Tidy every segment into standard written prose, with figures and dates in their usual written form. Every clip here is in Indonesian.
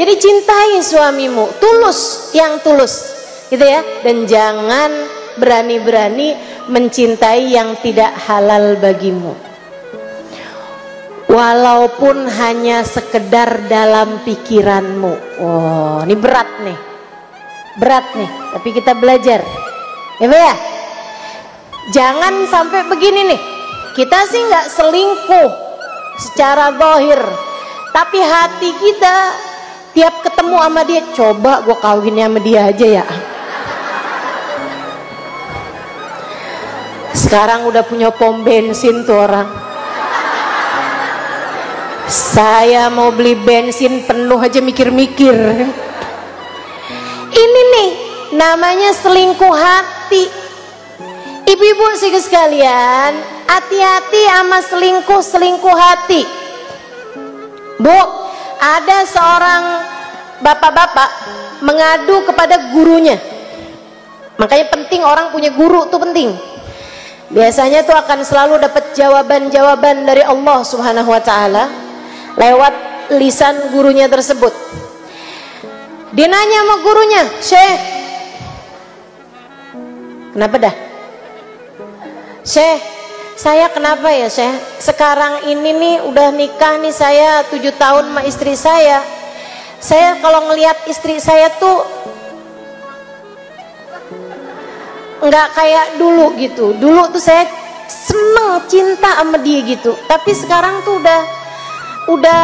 Jadi cintai suamimu, tulus, yang tulus, gitu ya. Dan jangan berani-berani mencintai yang tidak halal bagimu. Walaupun hanya sekedar dalam pikiranmu. Oh, ini berat nih. Berat nih, tapi kita belajar. Ya, Pak ya? Jangan sampai begini nih. Kita sih nggak selingkuh secara zahir, tapi hati kita tiap ketemu sama dia, coba gue kawin sama dia aja ya. Sekarang udah punya pom bensin tuh orang. Saya mau beli bensin penuh aja mikir-mikir. Ini nih namanya selingkuh hati. Ibu-ibu sih sekalian, hati-hati sama selingkuh hati. Bu, ada seorang bapak-bapak mengadu kepada gurunya. Makanya penting orang punya guru tuh penting. Biasanya tuh akan selalu dapat jawaban-jawaban dari Allah Subhanahu wa taala lewat lisan gurunya tersebut. Dia nanya sama gurunya, "Syekh, kenapa dah? Syekh, saya kenapa ya Syekh? Sekarang ini nih udah nikah nih saya 7 tahun sama istri saya. Saya kalau ngelihat istri saya tuh nggak kayak dulu gitu. Dulu tuh saya seneng cinta sama dia gitu. Tapi sekarang tuh udah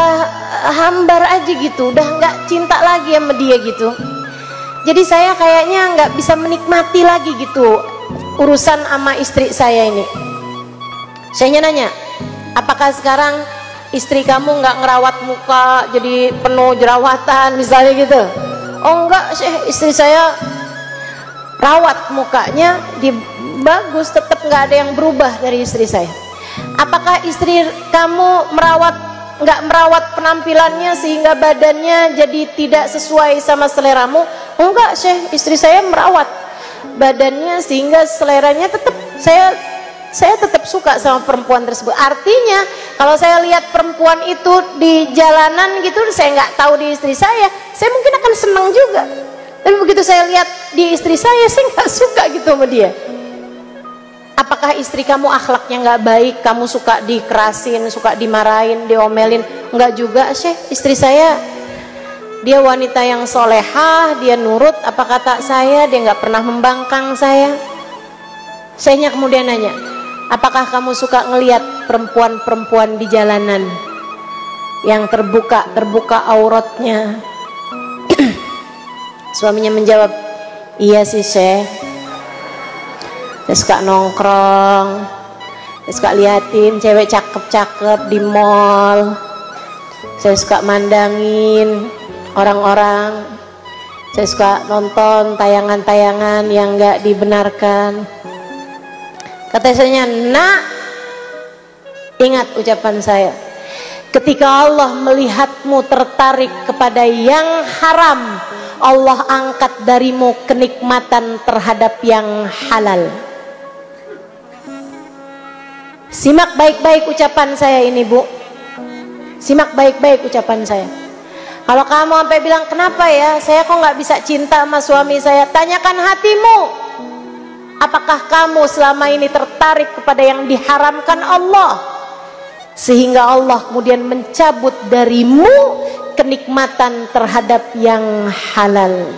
hambar aja gitu. Udah nggak cinta lagi sama dia gitu. Jadi saya kayaknya nggak bisa menikmati lagi gitu urusan sama istri saya ini." Saya nanya, "Apakah sekarang istri kamu nggak ngerawat muka jadi penuh jerawatan misalnya gitu?" "Oh enggak, istri saya rawat mukanya, bagus, tetap nggak ada yang berubah dari istri saya." "Apakah istri kamu nggak merawat penampilannya sehingga badannya jadi tidak sesuai sama seleramu?" "Oh enggak, istri saya merawat badannya sehingga seleranya tetap saya tetap suka sama perempuan tersebut." Artinya kalau saya lihat perempuan itu di jalanan gitu, saya nggak tahu di istri saya mungkin akan senang juga. Tapi begitu saya lihat di istri saya nggak suka gitu sama dia. "Apakah istri kamu akhlaknya nggak baik, kamu suka dikerasin, suka dimarahin, diomelin?" "Nggak juga, istri saya dia wanita yang solehah, dia nurut apa kata saya, dia nggak pernah membangkang saya." Saya kemudian nanya, "Apakah kamu suka ngelihat perempuan-perempuan di jalanan yang terbuka auratnya?" Suaminya menjawab, "Iya sih saya suka nongkrong, saya suka liatin cewek cakep-cakep di mall, saya suka mandangin orang-orang, saya suka nonton tayangan-tayangan yang nggak dibenarkan." Kata saya, "Nak, ingat ucapan saya, ketika Allah melihatmu tertarik kepada yang haram, Allah angkat darimu kenikmatan terhadap yang halal." Simak baik-baik ucapan saya ini, Bu. Simak baik-baik ucapan saya. Kalau kamu sampai bilang, "Kenapa ya saya kok nggak bisa cinta sama suami saya?" Tanyakan hatimu. Apakah kamu selama ini tertarik kepada yang diharamkan Allah, sehingga Allah kemudian mencabut darimu kenikmatan terhadap yang halal?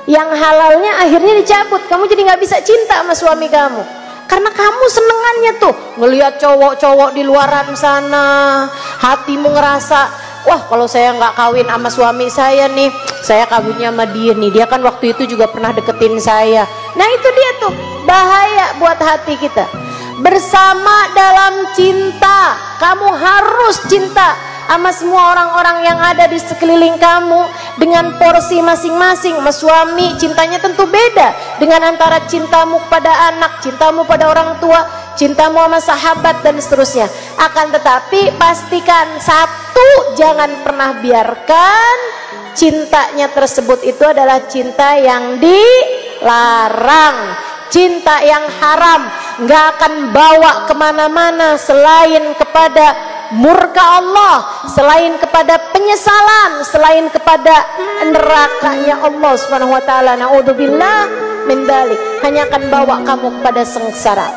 Yang halalnya akhirnya dicabut, kamu jadi nggak bisa cinta sama suami kamu. Karena kamu senengannya tuh ngelihat cowok-cowok di luaran sana, hatimu ngerasa, "Wah, kalau saya nggak kawin sama suami saya nih, saya kawinnya sama dia nih, dia kan waktu itu juga pernah deketin saya." Nah itu dia tuh bahaya buat hati kita. Bersama dalam cinta, kamu harus cinta sama semua orang-orang yang ada di sekeliling kamu dengan porsi masing-masing. Sama suami cintanya tentu beda dengan antara cintamu pada anak, cintamu pada orang tua, cintamu sama sahabat dan seterusnya. Akan tetapi pastikan satu, jangan pernah biarkan cintanya tersebut itu adalah cinta yang dilarang, cinta yang haram, nggak akan bawa kemana-mana selain kepada murka Allah, selain kepada penyesalan, selain kepada nerakanya Allah Subhanahu wa taala. Naudzubillah min dzalik, hanya akan bawa kamu kepada sengsara.